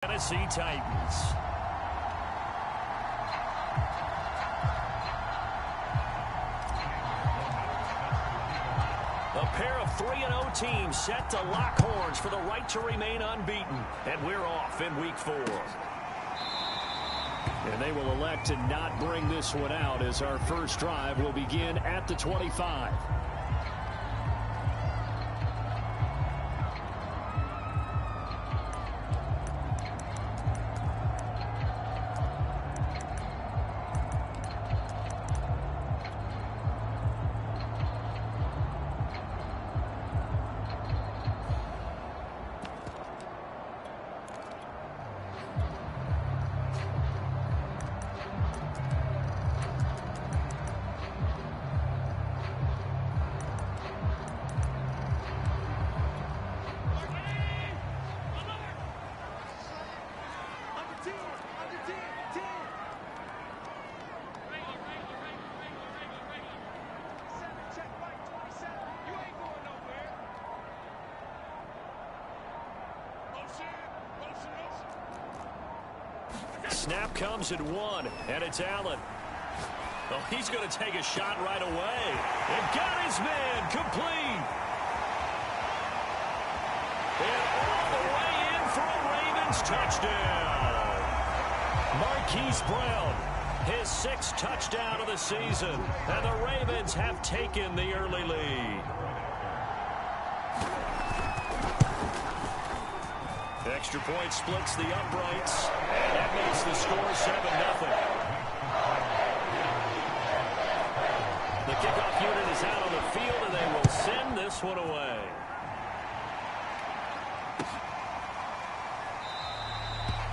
Tennessee Titans. A pair of 3-0 teams set to lock horns for the right to remain unbeaten. And we're off in week 4. And they will elect to not bring this one out as our first drive will begin at the 25. Snap comes at 1, and it's Allen. Oh, he's going to take a shot right away. And got his man complete. And all the way in for a Ravens touchdown. Marquise Brown, his 6th touchdown of the season. And the Ravens have taken the early lead. Extra point splits the uprights, and that makes the score 7-0. The kickoff unit is out on the field, and they will send this one away.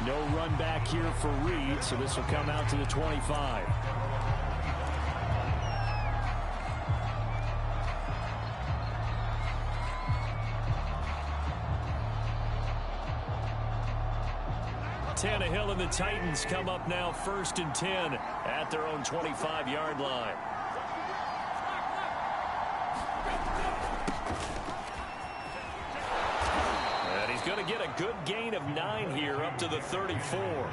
No run back here for Reed, so this will come out to the 25. Tannehill and the Titans come up now 1st and 10 at their own 25-yard line. And he's going to get a good gain of 9 here up to the 34.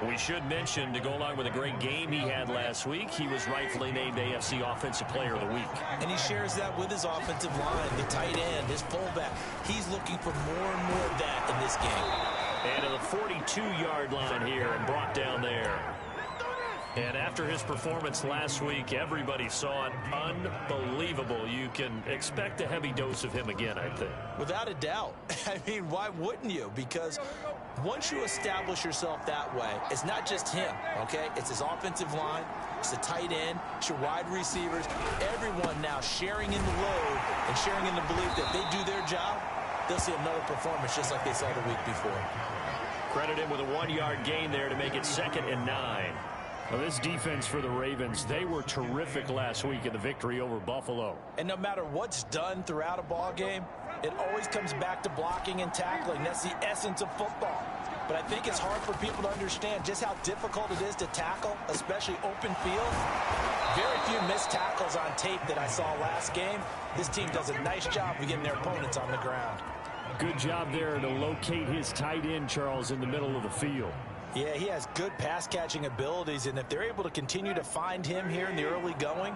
We should mention, to go along with a great game he had last week, he was rightfully named AFC Offensive Player of the Week. And he shares that with his offensive line, the tight end, his fullback. He's looking for more and more of that in this game. And to the 42-yard line here and brought down there. And after his performance last week, everybody saw it. Unbelievable. You can expect a heavy dose of him again, I think. Without a doubt. I mean, why wouldn't you? Because once you establish yourself that way, it's not just him, okay? It's his offensive line, it's the tight end, it's your wide receivers. Everyone now sharing in the load and sharing in the belief that they do their job, they'll see another performance just like they saw the week before. Credit him with a 1-yard gain there to make it 2nd and 9. Well, this defense for the Ravens, they were terrific last week in the victory over Buffalo. And no matter what's done throughout a ball game, it always comes back to blocking and tackling. That's the essence of football. But I think it's hard for people to understand just how difficult it is to tackle, especially open field. Very few missed tackles on tape that I saw last game. This team does a nice job of getting their opponents on the ground. Good job there to locate his tight end, Charles, in the middle of the field. Yeah, he has good pass-catching abilities, and if they're able to continue to find him here in the early going,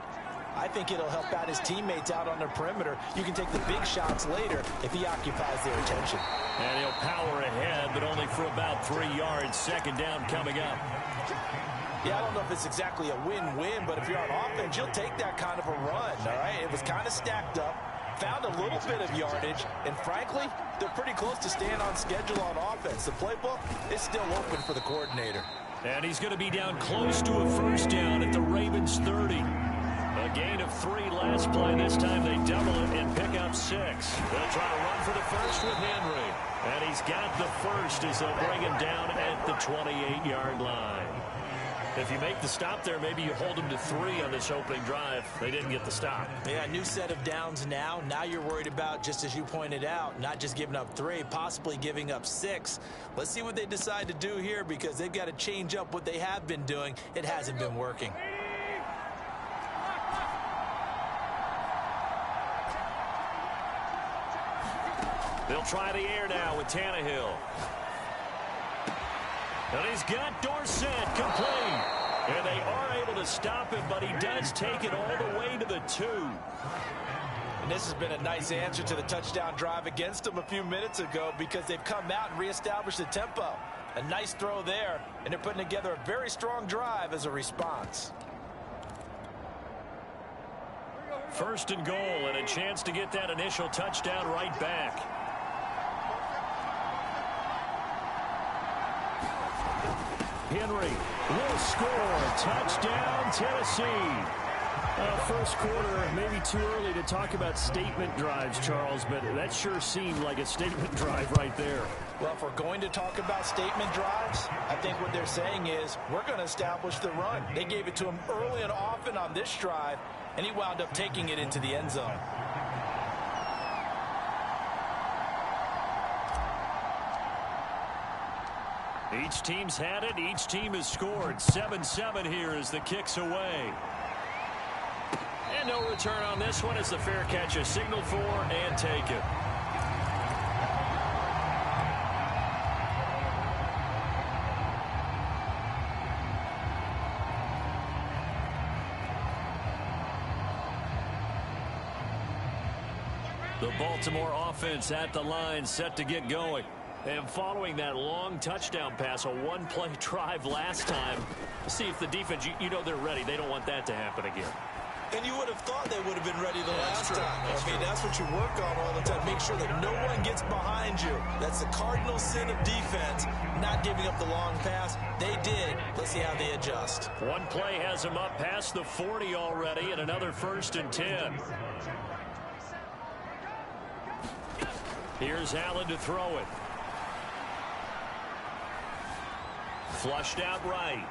I think it'll help out his teammates out on the perimeter. You can take the big shots later if he occupies their attention. And he'll power ahead, but only for about 3 yards. 2nd down coming up. Yeah, I don't know if it's exactly a win-win, but if you're on offense, you'll take that kind of a run, all right? It was kind of stacked up, found a little bit of yardage, and frankly, they're pretty close to staying on schedule on offense. The playbook is still open for the coordinator. And he's going to be down close to a 1st down at the Ravens 30. A gain of 3 last play. This time they double it and pick up 6. They'll try to run for the 1st with Henry. And he's got the 1st as they'll bring him down at the 28-yard line. If you make the stop there, maybe you hold them to 3 on this opening drive. They didn't get the stop. Yeah, new set of downs now. Now you're worried about, just as you pointed out, not just giving up 3, possibly giving up 6. Let's see what they decide to do here, because they've got to change up what they have been doing. It hasn't been working. They'll try the air now with Tannehill. And he's got Dorsett complete. And they are able to stop him, but he does take it all the way to the 2. And this has been a nice answer to the touchdown drive against them a few minutes ago because they've come out and reestablished the tempo. A nice throw there, and they're putting together a very strong drive as a response. First and goal, and a chance to get that initial touchdown right back. Henry will score. Touchdown, Tennessee. First quarter, maybe too early to talk about statement drives, Charles, but that sure seemed like a statement drive right there. Well, if we're going to talk about statement drives, I think what they're saying is we're going to establish the run. They gave it to him early and often on this drive, and he wound up taking it into the end zone. Each team's had it. Each team has scored. 7-7 here as the kick's away. And no return on this one as the fair catch is signaled for and taken. The Baltimore offense at the line, set to get going. And following that long touchdown pass, a one-play drive last time, see if the defense, you know they're ready. They don't want that to happen again. And you would have thought they would have been ready the last time. I mean, that's what you work on all the time. Make sure that no one gets behind you. That's the cardinal sin of defense, not giving up the long pass. They did. Let's see how they adjust. One play has them up past the 40 already, and another 1st and 10. Here's Allen to throw it. Flushed out right.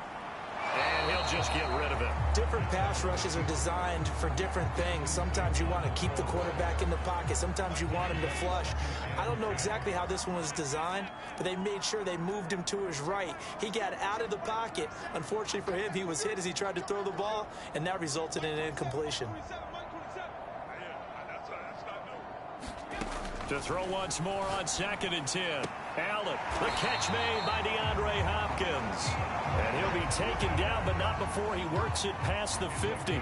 And he'll just get rid of it. Different pass rushes are designed for different things. Sometimes you want to keep the quarterback in the pocket. Sometimes you want him to flush. I don't know exactly how this one was designed, but they made sure they moved him to his right. He got out of the pocket. Unfortunately for him, he was hit as he tried to throw the ball, and that resulted in an incompletion. To throw once more on 2nd and 10. Allen, the catch made by DeAndre Hopkins. And he'll be taken down, but not before he works it past the 50.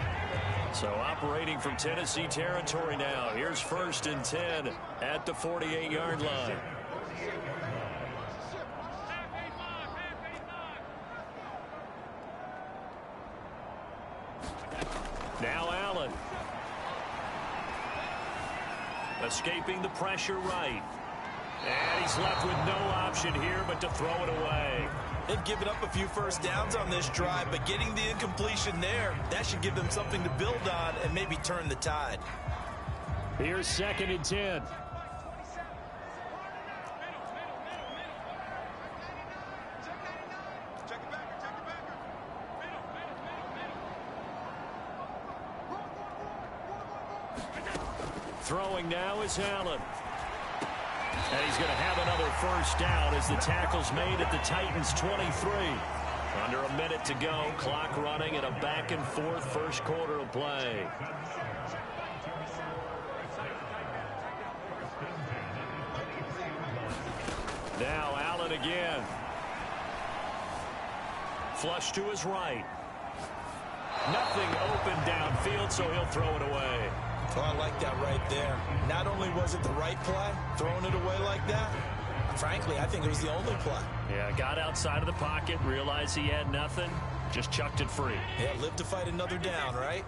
So operating from Tennessee territory now. Here's 1st and 10 at the 48-yard line. Now Allen. Escaping the pressure right. And he's left with no option here but to throw it away. They've given up a few first downs on this drive, but getting the incompletion there, that should give them something to build on and maybe turn the tide. Here's 2nd and 10. Throwing now is Allen. And he's going to have another 1st down as the tackle's made at the Titans' 23. Under a minute to go, clock running, and a back-and-forth first quarter of play. Now Allen again. Flush to his right. Nothing open downfield, so he'll throw it away. Oh, I like that right there. Not only was it the right play, throwing it away like that, frankly, I think it was the only play. Yeah, got outside of the pocket, realized he had nothing, just chucked it free. Yeah, live to fight another down, right?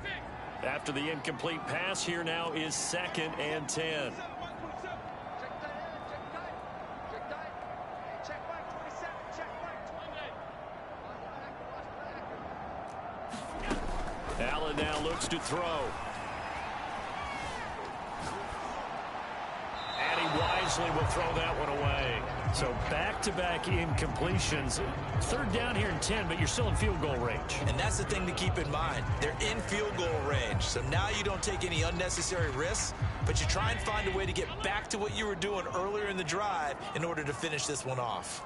After the incomplete pass, here now is 2nd and 10. Allen now looks to throw. And he wisely will throw that one away. So back-to-back incompletions. 3rd down here and 10, but you're still in field goal range. And that's the thing to keep in mind. They're in field goal range. So now you don't take any unnecessary risks, but you try and find a way to get back to what you were doing earlier in the drive in order to finish this one off.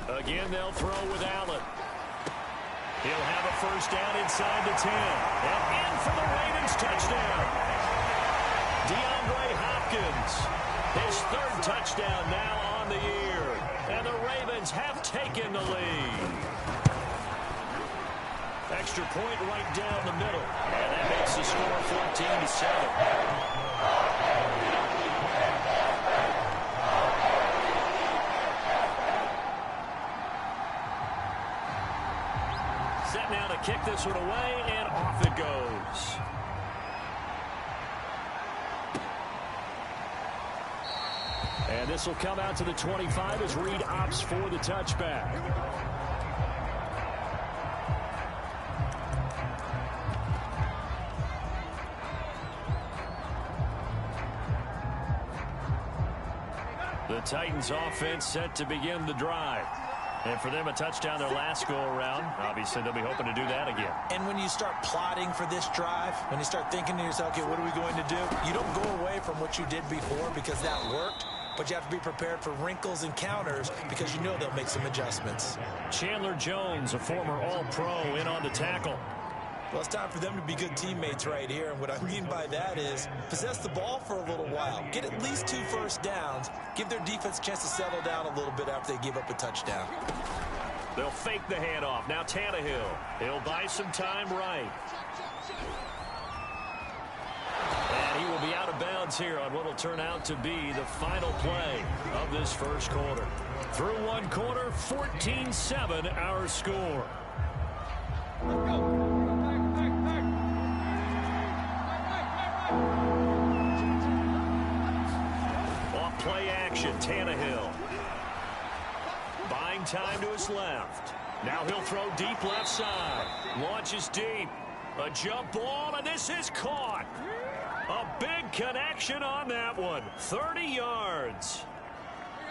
Again, they'll throw with Allen. He'll have a 1st down inside the 10. And in for the Ravens touchdown. DeAndre Hopkins Haskins. His third touchdown now on the year. And the Ravens have taken the lead. Extra point right down the middle. And that makes the score 14-7. Set now to kick this one away, and off it goes. And this will come out to the 25 as Reed opts for the touchback. The Titans offense set to begin the drive. And for them, a touchdown their last go-around. Obviously, they'll be hoping to do that again. And when you start plotting for this drive, when you start thinking to yourself, okay, what are we going to do? You don't go away from what you did before because that worked, but you have to be prepared for wrinkles and counters because you know they'll make some adjustments. Chandler Jones, a former All-Pro, in on the tackle. Well, it's time for them to be good teammates right here. And what I mean by that is possess the ball for a little while. Get at least 2 first downs. Give their defense a chance to settle down a little bit after they give up a touchdown. They'll fake the handoff. Now Tannehill. He'll buy some time right. And he will be out of bounds here on what will turn out to be the final play of this first quarter. Through one quarter, 14-7 our score. Play action, Tannehill. Buying time to his left. Now he'll throw deep left side. Launches deep. A jump ball, and this is caught. A big connection on that one. 30 yards.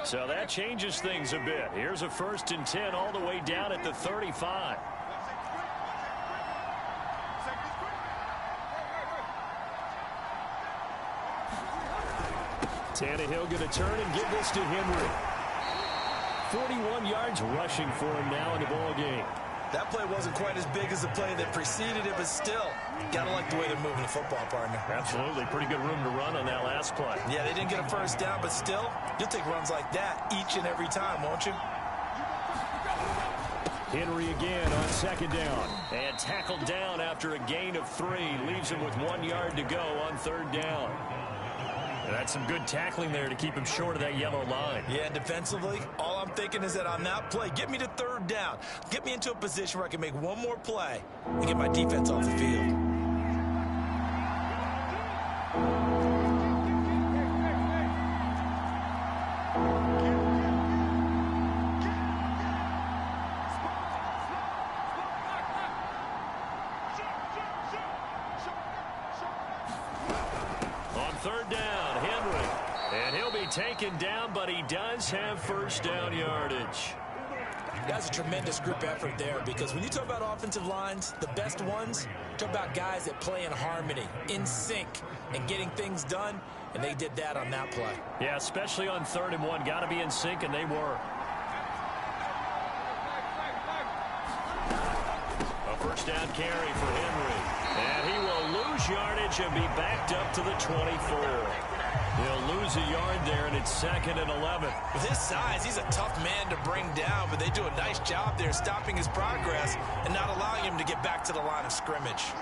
So that changes things a bit. Here's a 1st and 10 all the way down at the 35. Tannehill going to turn and give this to Henry. 41 yards rushing for him now in the ball game. That play wasn't quite as big as the play that preceded it, but still, got to like the way they're moving the football, partner. Absolutely. Pretty good room to run on that last play. Yeah, they didn't get a first down, but still, you'll take runs like that each and every time, won't you? Henry again on 2nd down. And tackled down after a gain of 3. Leaves him with 1 yard to go on 3rd down. That's some good tackling there to keep him short of that yellow line. Yeah, defensively, all I'm thinking is that on that play, get me to 3rd down. Get me into a position where I can make one more play and get my defense off the field. On 3rd down, Henry. And he'll be taken down, but he does have first down yardage. That's a tremendous group effort there, because when you talk about offensive lines, the best ones, talk about guys that play in harmony, in sync, and getting things done, and they did that on that play. Yeah, especially on 3rd and 1. Got to be in sync, and they were. A first down carry for Henry. And he will lose yardage and be backed up to the 24. He'll lose a yard there, and it's 2nd and 11. With his size, he's a tough man to bring down, but they do a nice job there stopping his progress and not allowing him to get back to the line of scrimmage.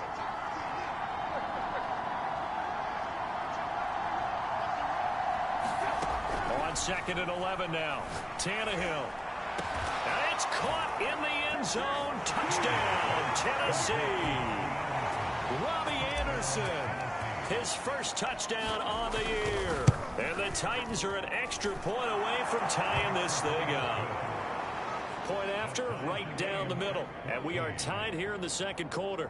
On 2nd and 11 now. Tannehill. And it's caught in the end zone. Touchdown, Tennessee. Robbie Anderson. His first touchdown on the year. And the Titans are an extra point away from tying this thing up. Point after, right down the middle. And we are tied here in the 2nd quarter.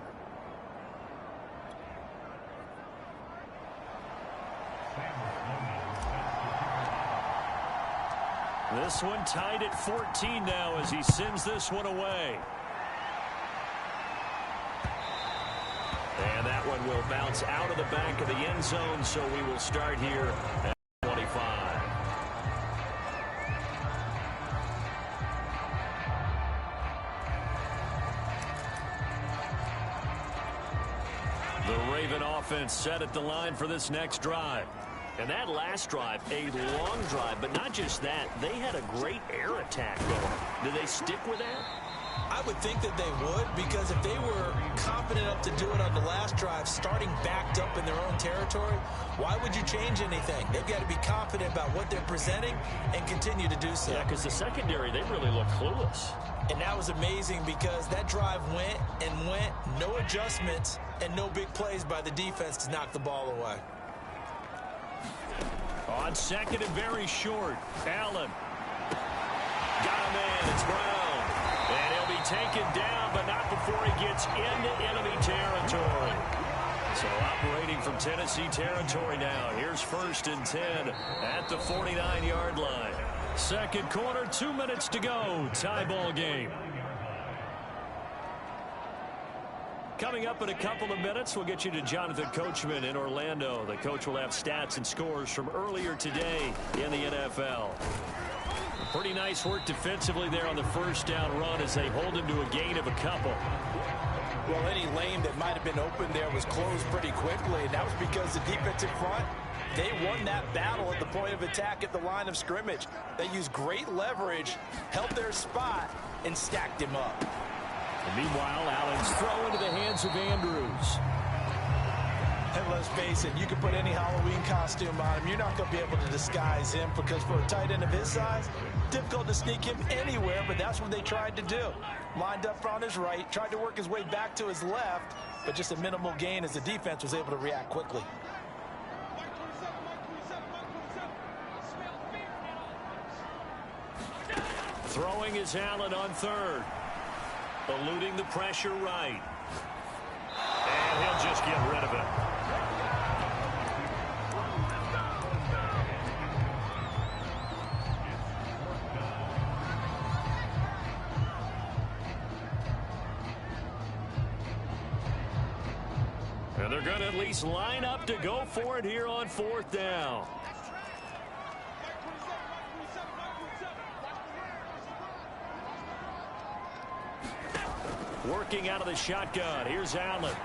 This one tied at 14 now as he sends this one away. And that one will bounce out of the back of the end zone, so we will start here at 25. The Raven offense set at the line for this next drive. And that last drive, a long drive, but not just that. They had a great air attack going. Do they stick with that? I would think that they would, because if they were confident enough to do it on the last drive, starting backed up in their own territory, why would you change anything? They've got to be confident about what they're presenting and continue to do so. Yeah, because the secondary, they really look clueless. And that was amazing because that drive went and went, no adjustments, and no big plays by the defense to knock the ball away. On second and very short, Allen. Got him in, it's Brown. And he'll be taken down, but not before he gets into enemy territory. So operating from Tennessee territory now. Here's 1st and 10 at the 49-yard line. Second quarter, 2 minutes to go. Tie ball game. Coming up in a couple of minutes, we'll get you to Jonathan Coachman in Orlando. The coach will have stats and scores from earlier today in the NFL. Pretty nice work defensively there on the first down run as they hold him to a gain of a couple. Well, any lane that might have been open there was closed pretty quickly, and that was because the defensive front, they won that battle at the point of attack at the line of scrimmage. They used great leverage, held their spot, and stacked him up. And meanwhile, Allen's throw into the hands of Andrews. And let's face it, you can put any Halloween costume on him. You're not going to be able to disguise him because for a tight end of his size, difficult to sneak him anywhere, but that's what they tried to do. Lined up on his right, tried to work his way back to his left, but just a minimal gain as the defense was able to react quickly. Throwing is Allen on third. Eluding the pressure right. And he'll just get rid of it. And they're going to at least line up to go for it here on 4th down. Working out of the shotgun. Here's Allen.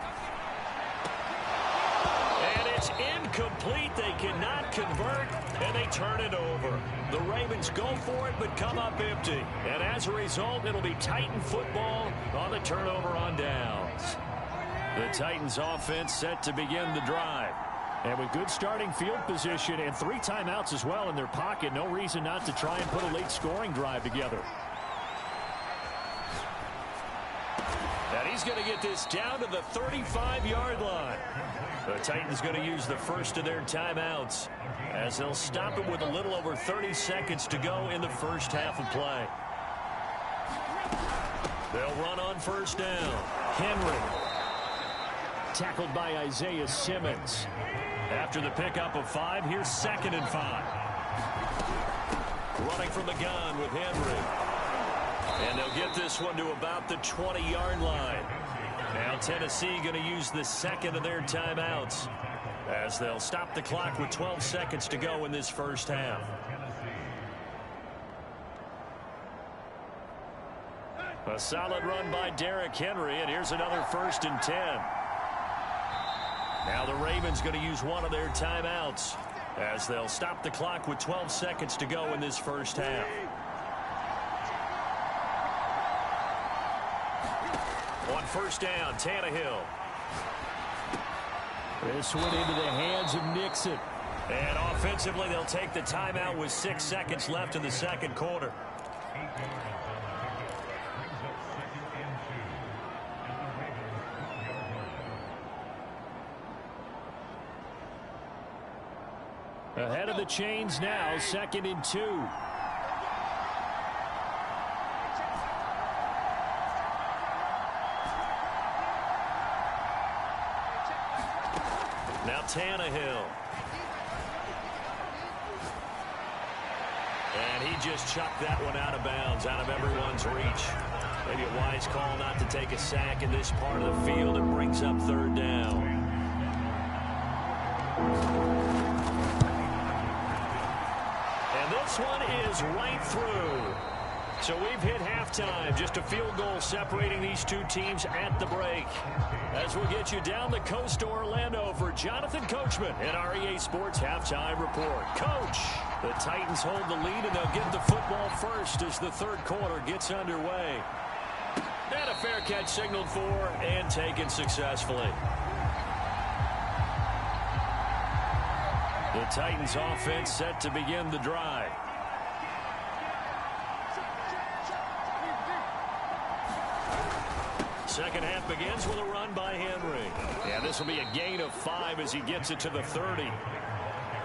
And it's incomplete. They cannot convert, and they turn it over. The Ravens go for it, but come up empty. And as a result, it'll be Titan football on the turnover on downs. The Titans offense set to begin the drive. And with good starting field position and 3 timeouts as well in their pocket, no reason not to try and put a late scoring drive together. And he's going to get this down to the 35-yard line. The Titans going to use the first of their timeouts as they'll stop it with a little over 30 seconds to go in the first half of play. They'll run on first down. Henry. Tackled by Isaiah Simmons. After the pickup of 5, here's 2nd and 5. Running from the gun with Henry. And they'll get this one to about the 20-yard line. Now Tennessee going to use the second of their timeouts as they'll stop the clock with 12 seconds to go in this first half. A solid run by Derrick Henry, and here's another 1st and 10. Now the Ravens going to use one of their timeouts as they'll stop the clock with 12 seconds to go in this first half. On first down, Tannehill. This one into the hands of Nixon. And offensively, they'll take the timeout with 6 seconds left in the second quarter. Ahead of the chains now, 2nd and 2. Now Tannehill. And he just chucked that one out of bounds, out of everyone's reach. Maybe a wise call not to take a sack in this part of the field. It brings up 3rd down. And this one is right through. So we've hit halftime. Just a field goal separating these two teams at the break. As we'll get you down the coast to Orlando for Jonathan Coachman in our EA Sports Halftime Report. Coach, the Titans hold the lead, and they'll get the football first as the third quarter gets underway. And a fair catch signaled for and taken successfully. The Titans offense set to begin the drive. Second half begins with a run by Henry. And this will be a gain of 5 as he gets it to the 30.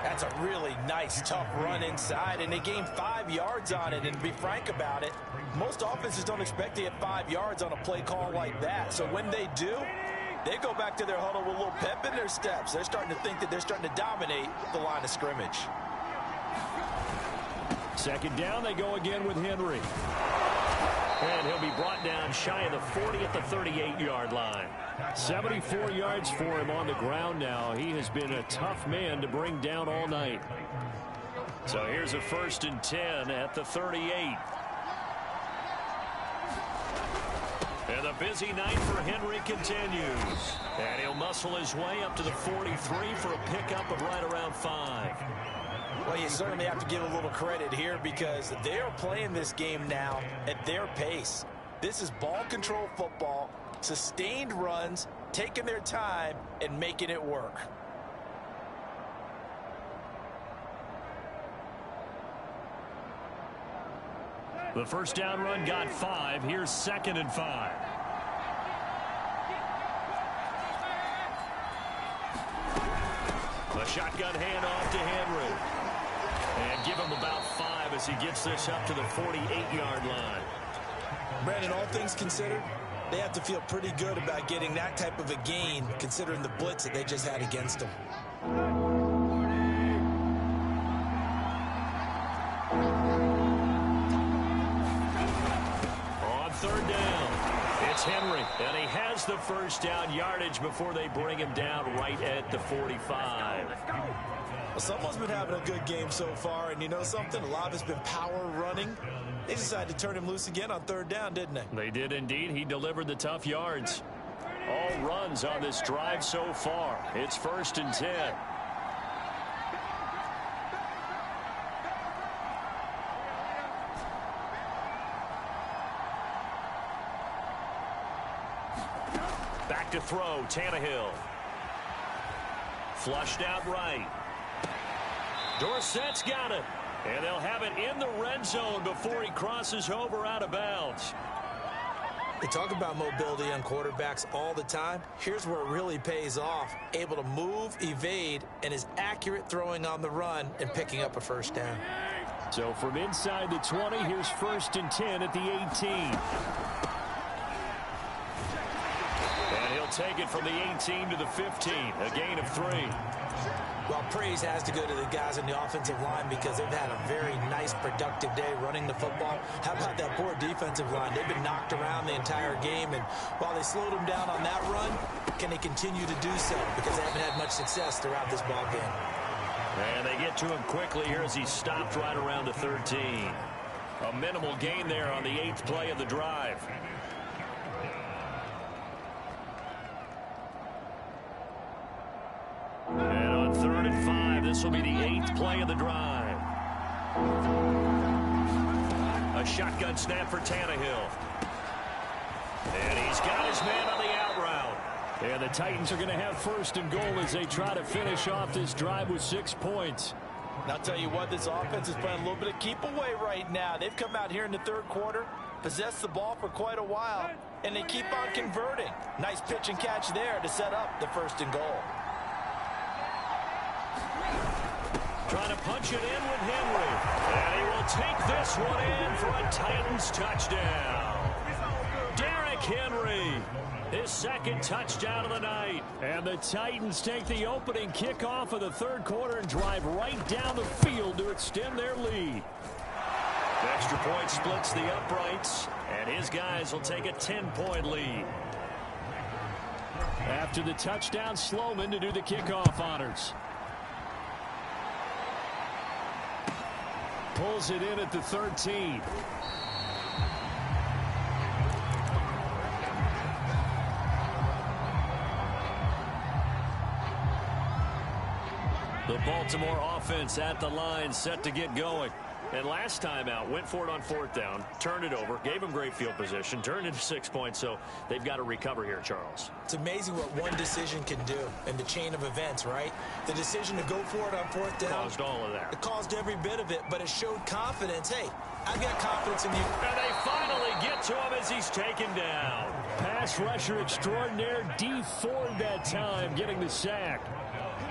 That's a really nice, tough run inside, and they gained 5 yards on it. And to be frank about it, most offenses don't expect to get 5 yards on a play call like that. So when they do, they go back to their huddle with a little pep in their steps. They're starting to think that they're starting to dominate the line of scrimmage. Second down, they go again with Henry. And he'll be brought down shy of the 40 at the 38-yard line. 74 yards for him on the ground now. He has been a tough man to bring down all night. So here's a 1st and 10 at the 38. And the busy night for Henry continues. And he'll muscle his way up to the 43 for a pickup of right around 5. Well, you certainly have to give a little credit here because they are playing this game now at their pace. This is ball control football, sustained runs, taking their time, and making it work. The first down run got 5. Here's 2nd and 5. A shotgun handoff to Henry. And give him about 5 as he gets this up to the 48-yard line. Brandon, all things considered, they have to feel pretty good about getting that type of a gain considering the blitz that they just had against them. On third down, it's Henry, and he has the first down yardage before they bring him down right at the 45. Well, someone's been having a good game so far, and you know something? A lot of it's been power running. They decided to turn him loose again on third down, didn't they? They did indeed. He delivered the tough yards. All runs on this drive so far. It's 1st and 10. Back to throw, Tannehill. Flushed out right. Dorsett's got it. And they'll have it in the red zone before he crosses over out of bounds. They talk about mobility on quarterbacks all the time. Here's where it really pays off. Able to move, evade, and is accurate throwing on the run and picking up a first down. So from inside the 20, here's 1st and 10 at the 18. And he'll take it from the 18 to the 15, a gain of 3. Well, praise has to go to the guys on the offensive line because they've had a very nice, productive day running the football. How about that poor defensive line? They've been knocked around the entire game, and while they slowed them down on that run, can they continue to do so? Because they haven't had much success throughout this ball game. And they get to him quickly here as he stopped right around the 13. A minimal gain there on the 8th play of the drive. And on 3rd and 5, this will be the 8th play of the drive. A shotgun snap for Tannehill. And he's got his man on the out route. And the Titans are going to have 1st and goal as they try to finish off this drive with 6 points. And I'll tell you what, this offense is playing a little bit of keep away right now. They've come out here in the third quarter, possessed the ball for quite a while, and they keep on converting. Nice pitch and catch there to set up the 1st and goal. Trying to punch it in with Henry. And he will take this one in for a Titans touchdown. Derrick Henry, his 2nd touchdown of the night. And the Titans take the opening kickoff of the third quarter and drive right down the field to extend their lead. The extra point splits the uprights, and his guys will take a 10-point lead. After the touchdown, Sloman to do the kickoff honors. Pulls it in at the 13. Baltimore offense at the line, set to get going. And last time out, went for it on 4th down, turned it over, gave them great field position, turned into 6 points, so they've got to recover here, Charles. It's amazing what one decision can do in the chain of events, right? The decision to go for it on 4th down. Caused all of that. It caused every bit of it, but it showed confidence. Hey, I've got confidence in you. And they finally get to him as he's taken down. Pass rusher extraordinaire, Dee Ford that time, getting the sack.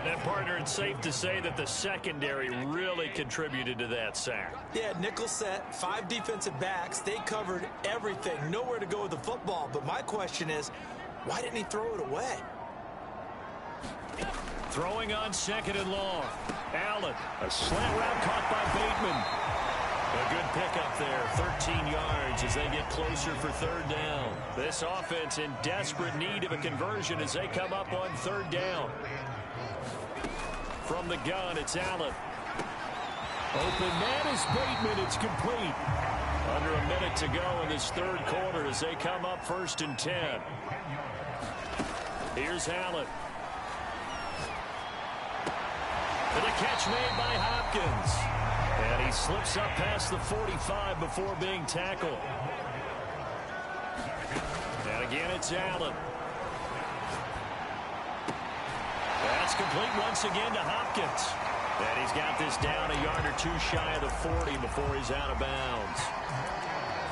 And, partner, it's safe to say that the secondary really contributed to that sack. Yeah, nickel set, 5 defensive backs. They covered everything. Nowhere to go with the football. But my question is, why didn't he throw it away? Throwing on 2nd and long. Allen, a slant route caught by Bateman. A good pickup there, 13 yards as they get closer for 3rd down. This offense in desperate need of a conversion as they come up on 3rd down. From the gun, it's Allen. Open man is Bateman. It's complete. Under a minute to go in this 3rd quarter as they come up 1st and 10. Here's Allen. And a catch made by Hopkins. And he slips up past the 45 before being tackled. And again, it's Allen. That's complete once again to Hopkins. And he's got this down a yard or 2 shy of the 40 before he's out of bounds.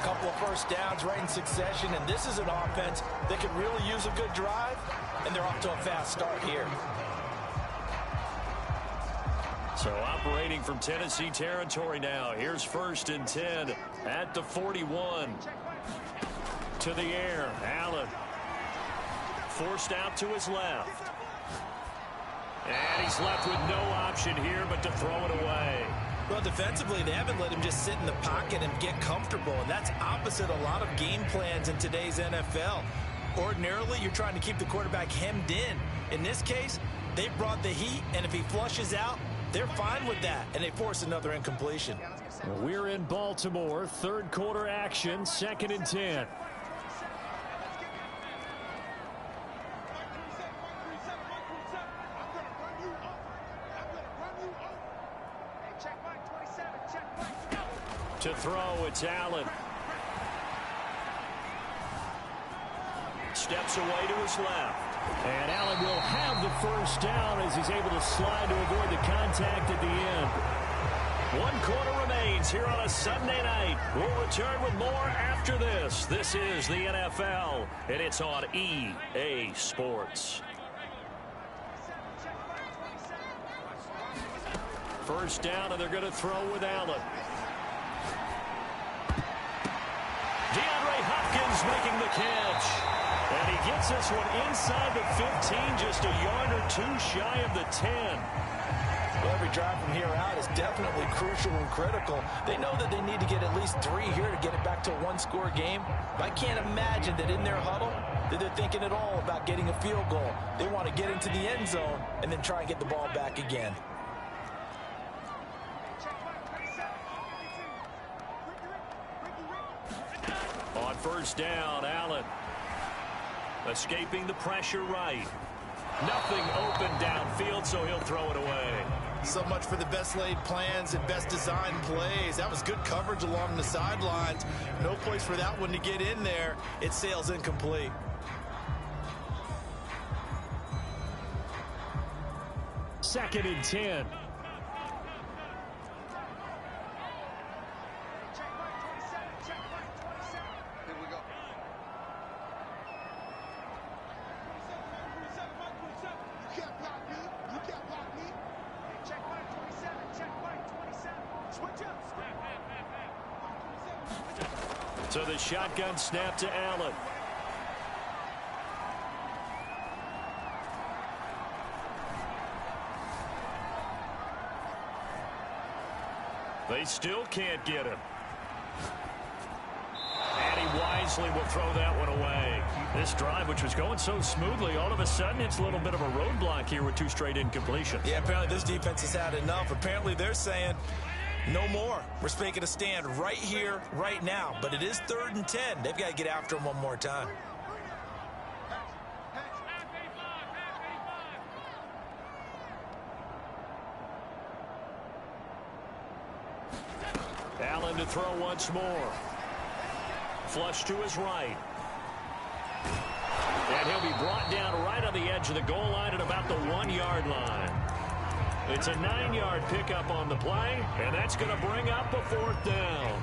A couple of 1st downs right in succession, and this is an offense that could really use a good drive, and they're off to a fast start here. So operating from Tennessee territory now. Here's 1st and 10 at the 41. To the air, Allen. Forced out to his left. And he's left with no option here but to throw it away. Well, defensively, they haven't let him just sit in the pocket and get comfortable, and that's opposite a lot of game plans in today's NFL. Ordinarily, you're trying to keep the quarterback hemmed in. In this case, they brought the heat, and if he flushes out, they're fine with that, and they force another incompletion. We're in Baltimore, 3rd quarter action, 2nd and 10. To throw, it's Allen. Steps away to his left. And Allen will have the 1st down as he's able to slide to avoid the contact at the end. 1 quarter remains here on a Sunday night. We'll return with more after this. This is the NFL, and it's on EA Sports. 1st down, and they're going to throw with Allen. DeAndre Hopkins making the catch. And he gets this one inside the 15, just a yard or 2 shy of the 10. Well, every drive from here out is definitely crucial and critical. They know that they need to get at least 3 here to get it back to a 1-score game. I can't imagine that in their huddle that they're thinking at all about getting a field goal. They want to get into the end zone and then try and get the ball back again. On 1st down, Allen escaping the pressure right. Nothing open downfield, so he'll throw it away. So much for the best laid plans and best designed plays. That was good coverage along the sidelines. No place for that one to get in there. It sails incomplete. Second and 10. So the shotgun snap to Allen. They still can't get him. And he wisely will throw that one away. This drive, which was going so smoothly, all of a sudden it's a little bit of a roadblock here with 2 straight incompletions. Yeah, apparently this defense has had enough. Apparently they're saying, no more. We're making a stand right here, right now. But it is 3rd and 10. They've got to get after him one more time. to throw once more. Flush to his right. And he'll be brought down right on the edge of the goal line at about the 1-yard line. It's a 9-yard pickup on the play, and that's going to bring up a 4th down.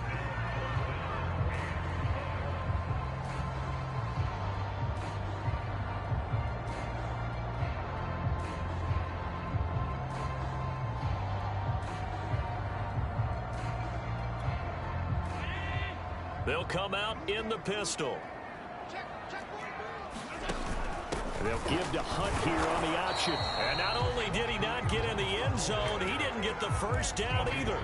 They'll come out in the pistol. They'll give to Hunt here on the option. And not only did he not get in the end zone, he didn't get the first down either.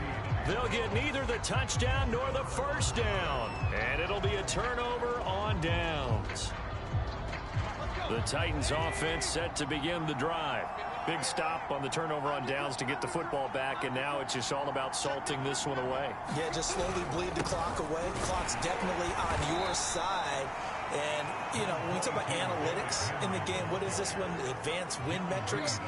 They'll get neither the touchdown nor the first down. And it'll be a turnover on downs. The Titans offense set to begin the drive. Big stop on the turnover on downs to get the football back, and now it's just all about salting this one away. Yeah, just slowly bleed the clock away. The clock's definitely on your side. And, you know, when we talk about analytics in the game, what is this one? Advanced win metrics?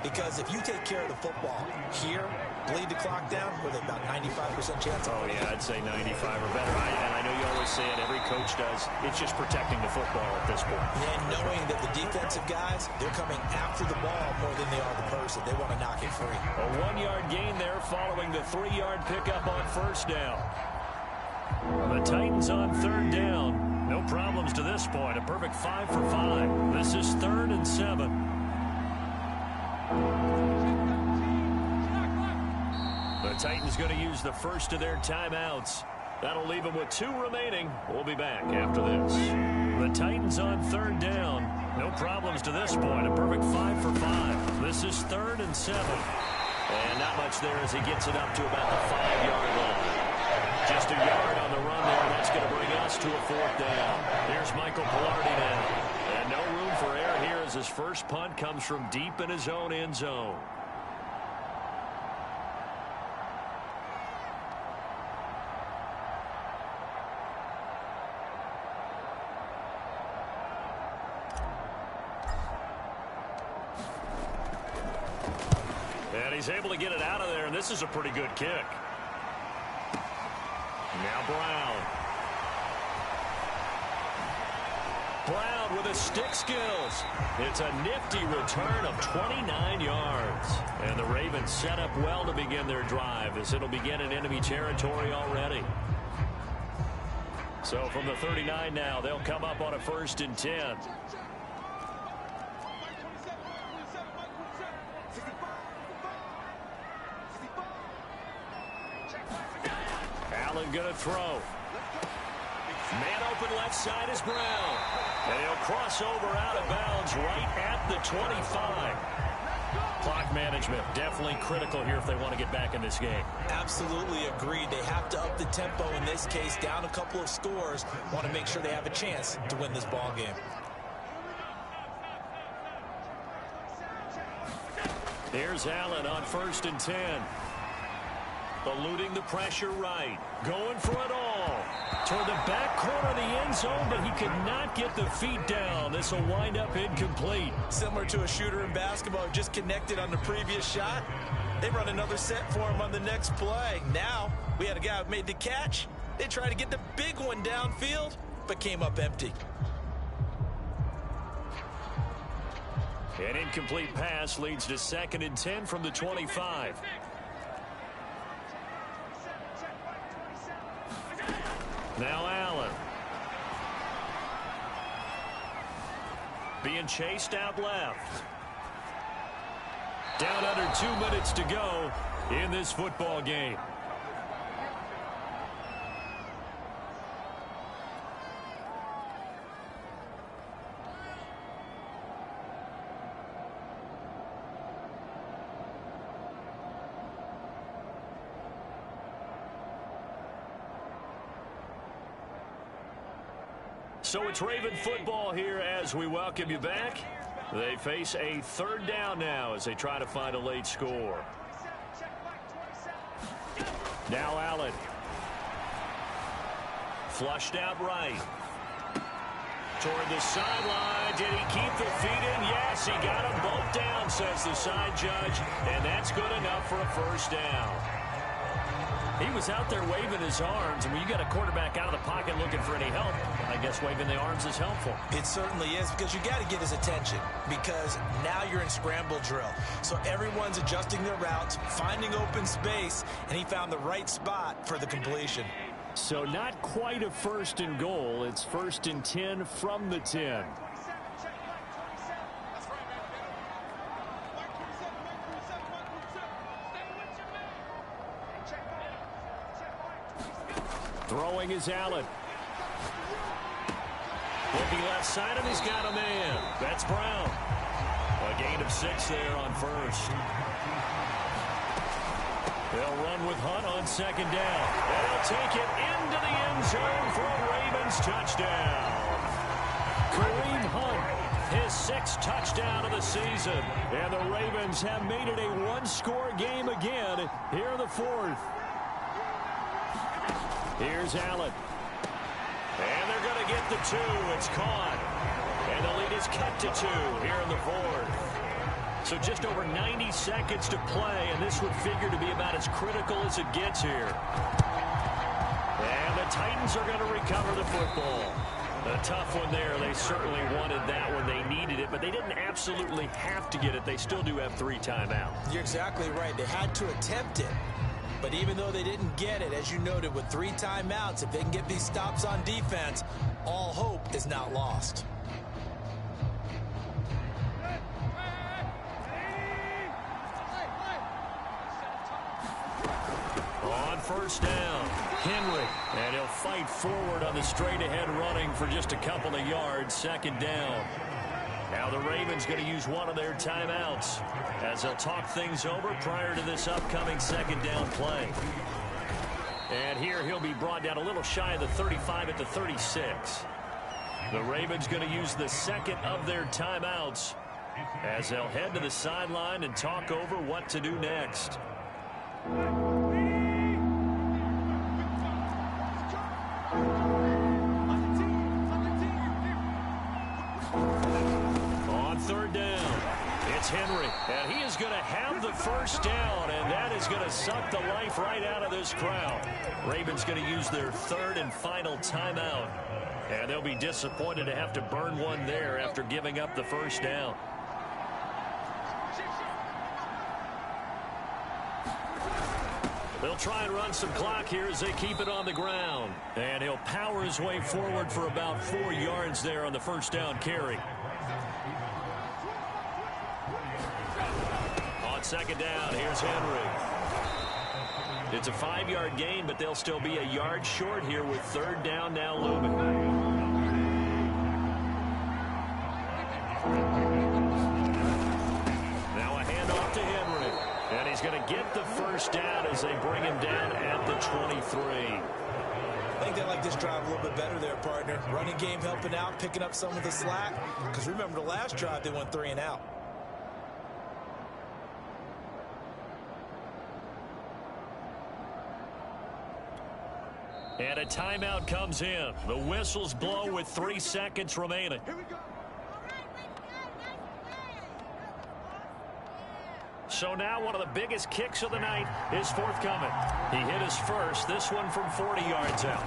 Because if you take care of the football here, bleed the clock down, with about 95% chance. Oh, yeah, I'd say 95 or better. And I know you always say it, every coach does. It's just protecting the football at this point. And knowing that the defensive guys, they're coming after the ball more than they are the person. They want to knock it free. A 1-yard gain there following the 3-yard pickup on first down. The Titans on 3rd down. No problems to this point. A perfect 5 for 5. This is 3rd and 7. The Titans going to use the first of their timeouts. That'll leave them with 2 remaining. We'll be back after this. The Titans on 3rd down. No problems to this point. A perfect 5 for 5. This is 3rd and 7. And not much there as he gets it up to about the 5-yard line. Just a yard on the run there. That's going to bring us to a 4th down. Here's Michael Palardy now. And no room for error here as his first punt comes from deep in his own end zone. And he's able to get it out of there, and this is a pretty good kick. Now Brown. Brown with his stick skills. It's a nifty return of 29 yards. And the Ravens set up well to begin their drive as it'll begin in enemy territory already. So from the 39 now, they'll come up on a 1st and 10. Allen going to throw. Man open left side is Brown. And he'll cross over out of bounds right at the 25. Clock management definitely critical here if they want to get back in this game. Absolutely agreed. They have to up the tempo in this case, down a couple of scores. Want to make sure they have a chance to win this ball game. Here's Allen on 1st and 10. Eluding the pressure right. Going for it all. Toward the back corner of the end zone, but he could not get the feet down. This will wind up incomplete. Similar to a shooter in basketball who just connected on the previous shot. They run another set for him on the next play. Now, we had a guy who made the catch. They tried to get the big one downfield, but came up empty. An incomplete pass leads to 2nd and 10 from the 25. Now Allen. Being chased out left. Down under 2 minutes to go in this football game. So it's Raven football here as we welcome you back. They face a 3rd down now as they try to find a late score. Now Allen. Flushed out right. Toward the sideline. Did he keep the feet in? Yes, he got them both down, says the side judge. And that's good enough for a 1st down. He was out there waving his arms, and when you got a quarterback out of the pocket looking for any help, I guess waving the arms is helpful. It certainly is, because you got to get his attention, because now you're in scramble drill. So everyone's adjusting their routes, finding open space, and he found the right spot for the completion. So not quite a 1st and goal. It's 1st and 10 from the 10. Throwing is Allen. Looking left side, and he's got a man. That's Brown. A gain of 6 there on 1st. They'll run with Hunt on 2nd down. And he'll take it into the end zone for a Ravens touchdown. Kareem Hunt, his 6th touchdown of the season. And the Ravens have made it a one-score game again here in the 4th. Here's Allen. And they're going to get the 2. It's caught. And the lead is cut to 2 here in the 4th. So just over 90 seconds to play, and this would figure to be about as critical as it gets here. And the Titans are going to recover the football. A tough one there. They certainly wanted that when they needed it, but they didn't absolutely have to get it. They still do have 3 timeouts. You're exactly right. They had to attempt it. But even though they didn't get it, as you noted, with 3 timeouts, if they can get these stops on defense, all hope is not lost. On 1st down, Henry. And he'll fight forward on the straight-ahead running for just a couple of yards. 2nd down. Now the Ravens going to use one of their timeouts as they'll talk things over prior to this upcoming 2nd down play. And here he'll be brought down a little shy of the 35 at the 36. The Ravens going to use the 2nd of their timeouts as they'll head to the sideline and talk over what to do next. On 3rd down, it's Henry, and he is going to have the 1st down, and that is going to suck the life right out of this crowd. Ravens going to use their 3rd and final timeout, and they'll be disappointed to have to burn one there after giving up the 1st down. They'll try and run some clock here as they keep it on the ground. And he'll power his way forward for about 4 yards there on the 1st down carry. On 2nd down, here's Henry. It's a 5-yard gain, but they'll still be a yard short here with 3rd down now looming. Now a handoff to Henry. And he's going to get the 1st down as they bring him down at the 23. I think they like this drive a little bit better there, partner. Running game helping out, picking up some of the slack. Because remember, the last drive, they went 3 and out. And a timeout comes in. The whistles blow with 3 seconds remaining. Here we go. So now one of the biggest kicks of the night is forthcoming. He hit his first, this one from 40 yards out.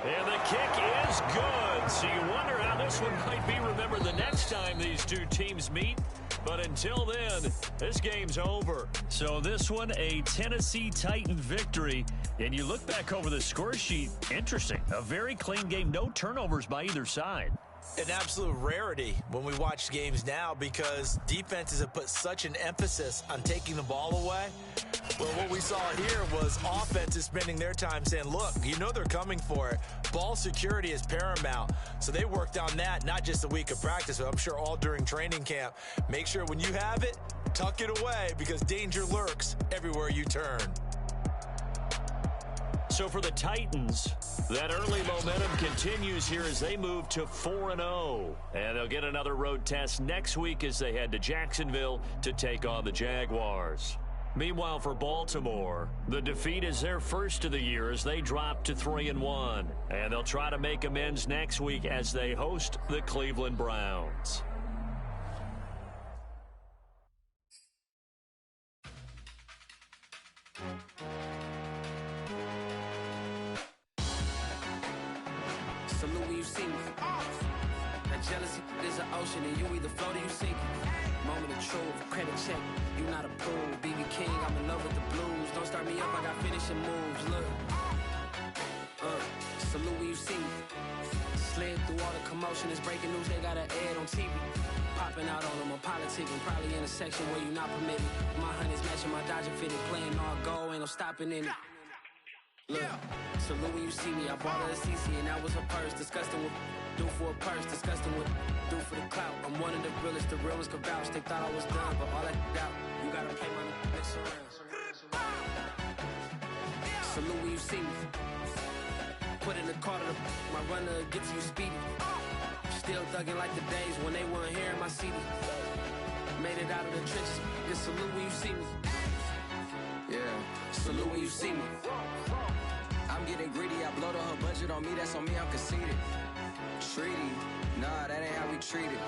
And the kick is good. So you wonder how this one might be remembered the next time these two teams meet. But until then, this game's over. So this one, a Tennessee Titan victory. And you look back over the score sheet, interesting. A very clean game, no turnovers by either side. An absolute rarity when we watch games now because defenses have put such an emphasis on taking the ball away. Well, what we saw here was offenses spending their time saying, look, you know they're coming for it. Ball security is paramount. So they worked on that, not just a week of practice, but I'm sure all during training camp. Make sure when you have it, tuck it away because danger lurks everywhere you turn. So for the Titans, that early momentum continues here as they move to 4-0. And they'll get another road test next week as they head to Jacksonville to take on the Jaguars. Meanwhile, for Baltimore, the defeat is their first of the year as they drop to 3-1. And they'll try to make amends next week as they host the Cleveland Browns. you see me. That jealousy is an ocean, and you either float or you sink. Moment of truth, credit check, you not approved. BB King, I'm in love with the blues. Don't start me up, I got finishing moves. Look, salute when you see me. Slid through all the commotion, it's breaking news, they got an ad on TV. Popping out on them, I'm politicking, probably in a section where you not permitted. My honey's matching my Dodger fitted, playing all goal, ain't no stopping in it. Look, salute when you see me, I bought her a CC and that was her purse. Disgusting with do for a purse, disgusting with do for the clout. I'm one of the realest, the realest could vouch. They thought I was done, but all that out, you gotta pay my next around. Salute when you see me. Put in the car to my runner gets you speedy. Still thugging like the days when they weren't here in my city. Made it out of the trenches. Just salute when you see me. Yeah, Salute when you see me. I'm getting greedy. I blow the whole budget on me. That's on me. I'm conceited. Treaty, nah, that ain't how we treat it.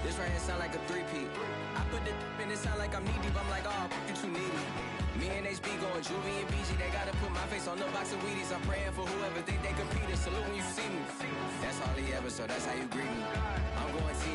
This right here sound like a three-peat. I put the in it sound like I'm knee deep. I'm like, oh, you too needy. Me and HB going Juvie and BG. They gotta put my face on the box of Wheaties. I'm praying for whoever think they competed. Salute when you see me. That's all he ever, so that's how you greet me. I'm going T